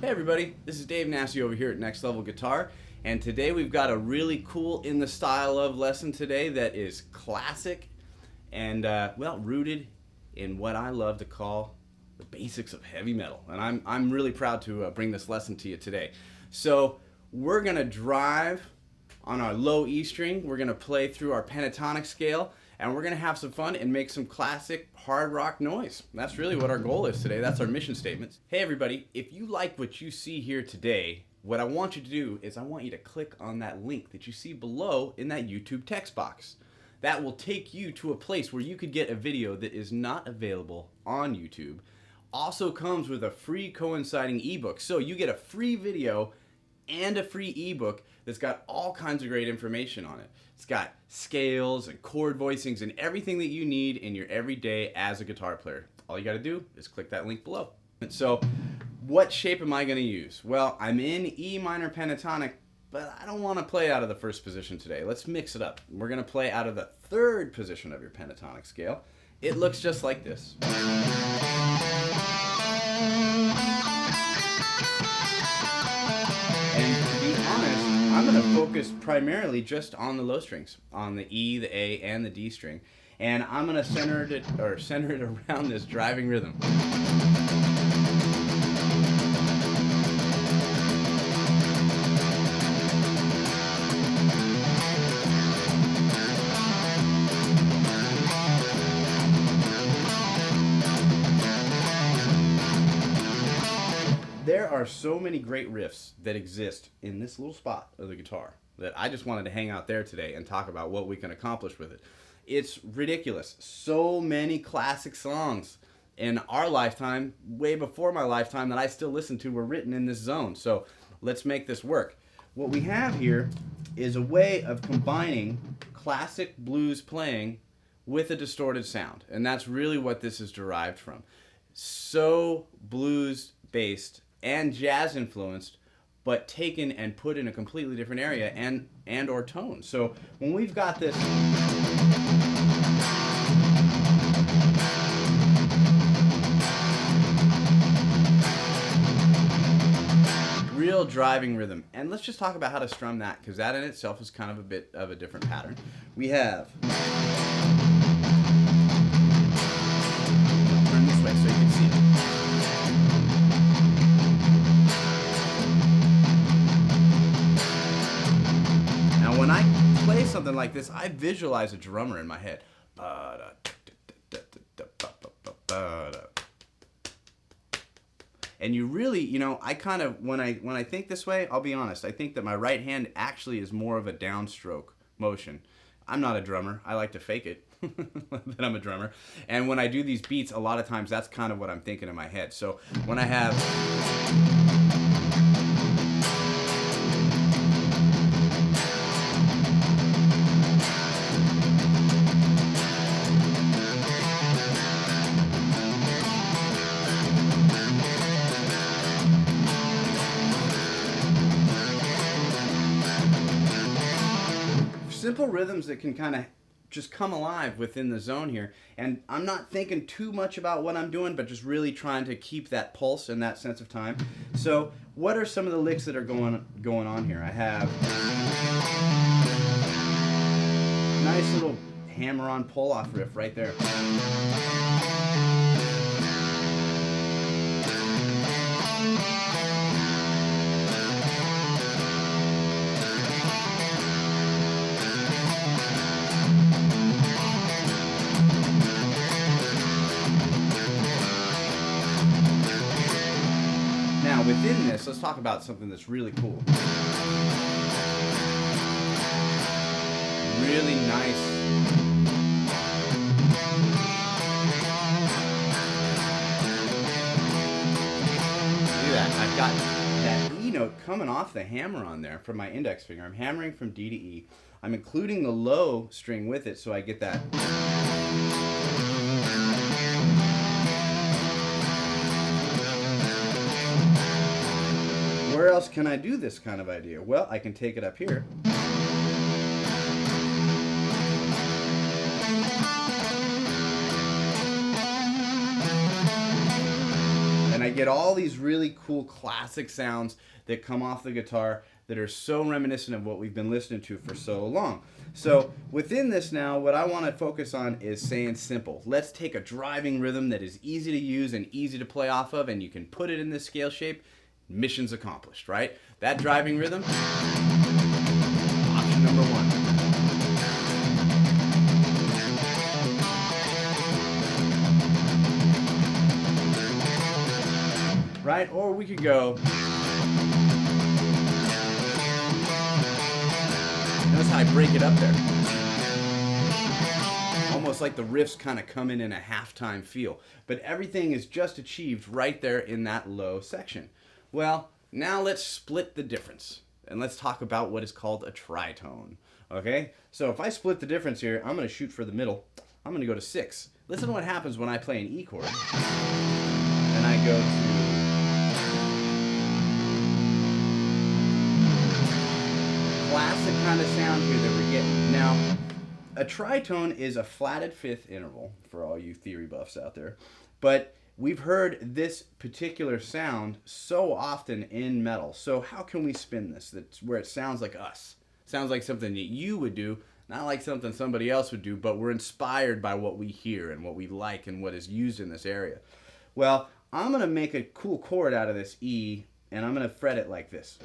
Hey everybody, this is Dave Nassi over here at Next Level Guitar, and today we've got a really cool in the style of lesson today that is classic and well, rooted in what I love to call the basics of heavy metal. And I'm really proud to bring this lesson to you today. So we're gonna drive on our low E string, we're gonna play through our pentatonic scale, and we're gonna have some fun and make some classic hard rock noise. That's really what our goal is today. That's our mission statement. Hey everybody, if you like what you see here today, what I want you to do is I want you to click on that link that you see below in that YouTube text box. That will take you to a place where you could get a video that is not available on YouTube. Also comes with a free coinciding ebook. So you get a free video and a free ebook that's got all kinds of great information on it. It's got scales and chord voicings and everything that you need in your everyday as a guitar player. All you got to do is click that link below. And so, what shape am I going to use? Well, I'm in E minor pentatonic, but I don't want to play out of the first position today. Let's mix it up. We're going to play out of the third position of your pentatonic scale. It looks just like this. I'm going to focus primarily just on the low strings, on the E, the A, and the D string, and I'm going to center it around this driving rhythm. There are so many great riffs that exist in this little spot of the guitar that I just wanted to hang out there today and talk about what we can accomplish with it. It's ridiculous. So many classic songs in our lifetime, way before my lifetime, that I still listen to were written in this zone. So let's make this work. What we have here is a way of combining classic blues playing with a distorted sound. And that's really what this is derived from. So blues based and jazz influenced, but taken and put in a completely different area and or tone. So when we've got this real driving rhythm, and let's just talk about how to strum that, because that in itself is kind of a bit of a different pattern. We have, turn this way so you can see it. When I play something like this, I visualize a drummer in my head. And you really, I kind of, when I think this way, I'll be honest, I think that my right hand actually is more of a downstroke motion. I'm not a drummer. I like to fake it that I'm a drummer. And when I do these beats, a lot of times that's kind of what I'm thinking in my head. So when I have simple rhythms that can kind of just come alive within the zone here, and I'm not thinking too much about what I'm doing, but just really trying to keep that pulse and that sense of time. So what are some of the licks that are going on here? I have a nice little hammer-on pull-off riff right there. Within this, let's talk about something that's really cool. Really nice. See that? I've got that E note coming off the hammer on there from my index finger. I'm hammering from D to E. I'm including the low string with it so I get that. Where else can I do this kind of idea? Well, I can take it up here. get all these really cool classic sounds that come off the guitar that are so reminiscent of what we've been listening to for so long. So within this now, what I want to focus on is saying simple. Let's take a driving rhythm that is easy to use and easy to play off of, and you can put it in this scale shape. Mission's accomplished, right? That driving rhythm, option number one. Right? Or we could go. Notice how I break it up there. Almost like the riffs kind of come in a halftime feel. But everything is just achieved right there in that low section. Well, now let's split the difference. And let's talk about what is called a tritone. Okay? So if I split the difference here, I'm going to shoot for the middle. I'm going to go to 6. Listen to what happens when I play an E chord. And I go to... classic kind of sound here that we're getting. Now, a tritone is a flatted fifth interval for all you theory buffs out there. But we've heard this particular sound so often in metal. So how can we spin this? That's where it sounds like us. Sounds like something that you would do, not like something somebody else would do, but we're inspired by what we hear and what we like and what is used in this area. Well, I'm going to make a cool chord out of this E, and I'm going to fret it like this.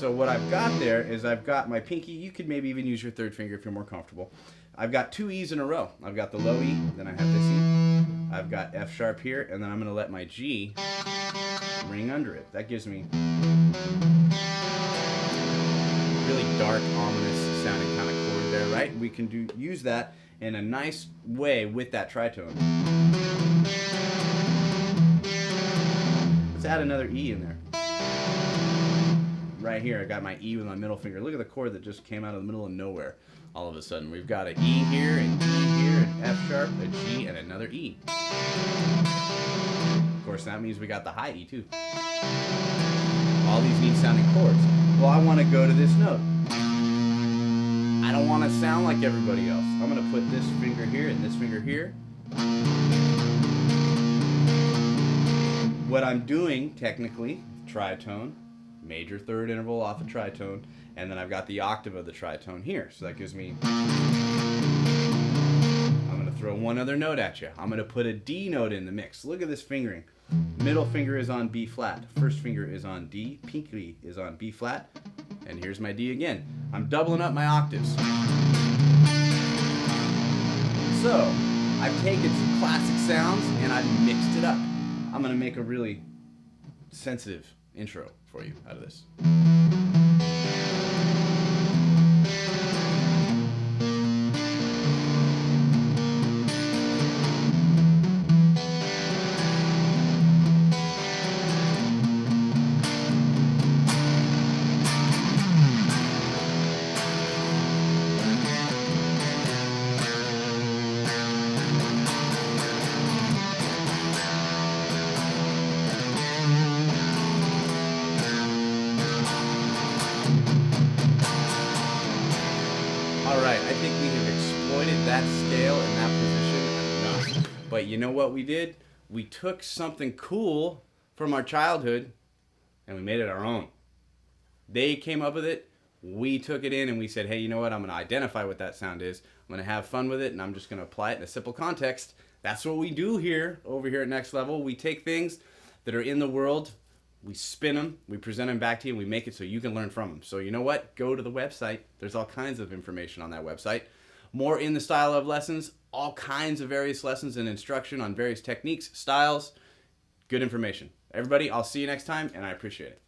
So what I've got there is I've got my pinky. You could maybe even use your third finger if you're more comfortable. I've got 2 E's in a row. I've got the low E, then I have this E. I've got F sharp here, and then I'm going to let my G ring under it. That gives me really dark, ominous sounding kind of chord there, right? We can use that in a nice way with that tritone. Let's add another E in there. Right here, I got my E with my middle finger. Look at the chord that just came out of the middle of nowhere. All of a sudden, we've got an E here, an E here, an F sharp, a G, and another E. Of course, that means we got the high E too. All these neat sounding chords. Well, I want to go to this note. I don't want to sound like everybody else. I'm going to put this finger here and this finger here. What I'm doing, technically, tritone. Major third interval off a tritone, and then I've got the octave of the tritone here. So that gives me, I'm going to throw one other note at you. I'm going to put a D note in the mix. Look at this fingering. Middle finger is on B flat. First finger is on D. Pinky is on B flat. And here's my D again. I'm doubling up my octaves. So I've taken some classic sounds and I've mixed it up. I'm going to make a really sensitive intro for you out of this. Alright, I think we have exploited that scale and that position enough. But you know what we did? We took something cool from our childhood and we made it our own. They came up with it, we took it in and we said, hey, you know what? I'm going to identify what that sound is. I'm going to have fun with it and I'm just going to apply it in a simple context. That's what we do here, over here at Next Level. We take things that are in the world, we spin them, we present them back to you, and we make it so you can learn from them. So you know what? Go to the website. There's all kinds of information on that website. More in the style of lessons, all kinds of various lessons and instruction on various techniques, styles, good information. Everybody, I'll see you next time, and I appreciate it.